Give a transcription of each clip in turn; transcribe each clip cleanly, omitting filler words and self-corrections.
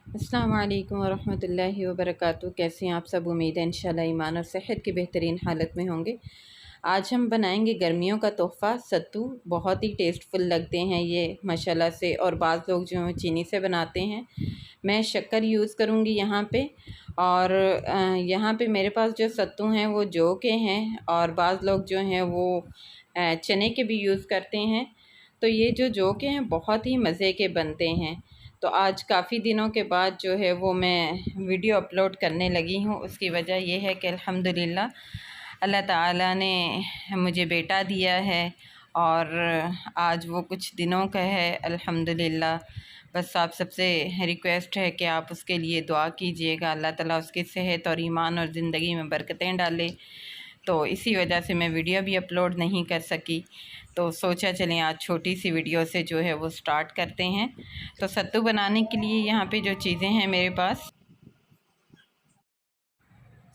अस्सलाम वालेकुम वरहमतुल्लाहि वबरकातुहू। कैसे हैं आप सब? उम्मीद है इंशाल्लाह ईमान और सेहत की बेहतरीन हालत में होंगे। आज हम बनाएंगे गर्मियों का तोहफ़ा सत्तू। बहुत ही टेस्टफुल लगते हैं ये माशाल्लाह से, और बाज़ लोग जो हैं चीनी से बनाते हैं। मैं शक्कर यूज़ करूँगी यहाँ पे, और यहाँ पे मेरे पास जो सत्तू हैं वो जौ के हैं, और बाज़ लोग जो हैं वो चने के भी यूज़ करते हैं। तो ये जो जौ के हैं बहुत ही मज़े के बनते हैं। तो आज काफ़ी दिनों के बाद जो है वो मैं वीडियो अपलोड करने लगी हूँ। उसकी वजह ये है कि अल्हम्दुलिल्लाह अल्लाह ताला ने मुझे बेटा दिया है, और आज वो कुछ दिनों का है अल्हम्दुलिल्लाह। बस आप सबसे रिक्वेस्ट है कि आप उसके लिए दुआ कीजिएगा, अल्लाह ताला उसकी सेहत और ईमान और ज़िंदगी में बरकतें डाले। तो इसी वजह से मैं वीडियो भी अपलोड नहीं कर सकी, तो सोचा चलें आज छोटी सी वीडियो से जो है वो स्टार्ट करते हैं। तो सत्तू बनाने के लिए यहाँ पे जो चीज़ें हैं मेरे पास,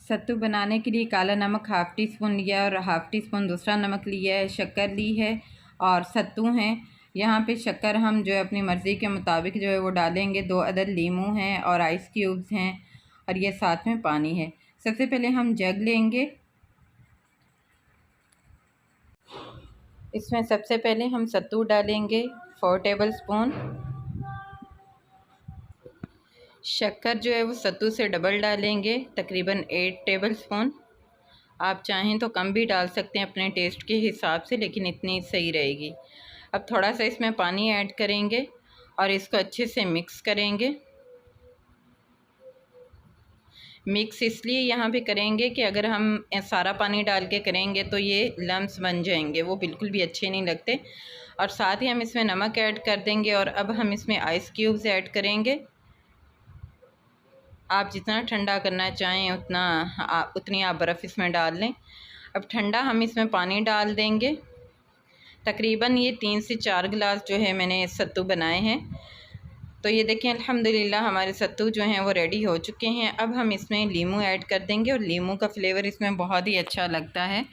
सत्तू बनाने के लिए काला नमक हाफ़ टी स्पून लिया और हाफ़ टी स्पून दूसरा नमक लिया है, शक्कर ली है और सत्तू हैं। यहाँ पे शक्कर हम जो है अपनी मर्ज़ी के मुताबिक जो है वो डालेंगे। 2 अदद लीमू हैं और आइस क्यूब्स हैं, और ये साथ में पानी है। सबसे पहले हम जग लेंगे। इसमें सबसे पहले हम सत्तू डालेंगे 4 टेबल स्पून। शक्कर जो है वो सत्तू से डबल डालेंगे, तकरीबन 8 टेबल स्पून। आप चाहें तो कम भी डाल सकते हैं अपने टेस्ट के हिसाब से, लेकिन इतनी सही रहेगी। अब थोड़ा सा इसमें पानी ऐड करेंगे और इसको अच्छे से मिक्स करेंगे। मिक्स इसलिए यहाँ पे करेंगे कि अगर हम सारा पानी डाल के करेंगे तो ये लम्स बन जाएंगे, वो बिल्कुल भी अच्छे नहीं लगते। और साथ ही हम इसमें नमक ऐड कर देंगे, और अब हम इसमें आइस क्यूब्स ऐड करेंगे। आप जितना ठंडा करना चाहें उतनी आप बर्फ़ इसमें डाल लें। अब ठंडा हम इसमें पानी डाल देंगे। तकरीबन ये 3 से 4 गिलास जो है मैंने सत्तू बनाए हैं। तो ये देखें अल्हम्दुलिल्लाह हमारे सत्तू जो हैं वो रेडी हो चुके हैं। अब हम इसमें लीमू ऐड कर देंगे, और लीमू का फ्लेवर इसमें बहुत ही अच्छा लगता है।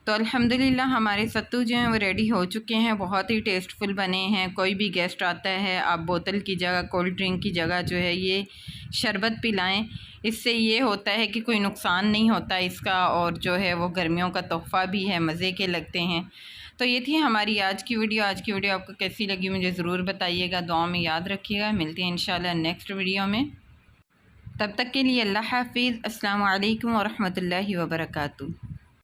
तो अल्हम्दुलिल्लाह हमारे सत्तू जो हैं वो रेडी हो चुके हैं, बहुत ही टेस्टफुल बने हैं। कोई भी गेस्ट आता है, आप बोतल की जगह, कोल्ड ड्रिंक की जगह जो है ये शरबत पिलाएं। इससे ये होता है कि कोई नुकसान नहीं होता इसका, और जो है वो गर्मियों का तोहफ़ा भी है, मज़े के लगते हैं। तो ये थी हमारी आज की वीडियो। आज की वीडियो आपको कैसी लगी मुझे ज़रूर बताइएगा, दुआ में याद रखिएगा। मिलते हैं इंशाल्लाह नेक्स्ट वीडियो में। तब तक के लिए अल्लाह हाफ़िज़। अस्सलामु अलैकुम वरहमतुल्लाहि वबरकातुहू।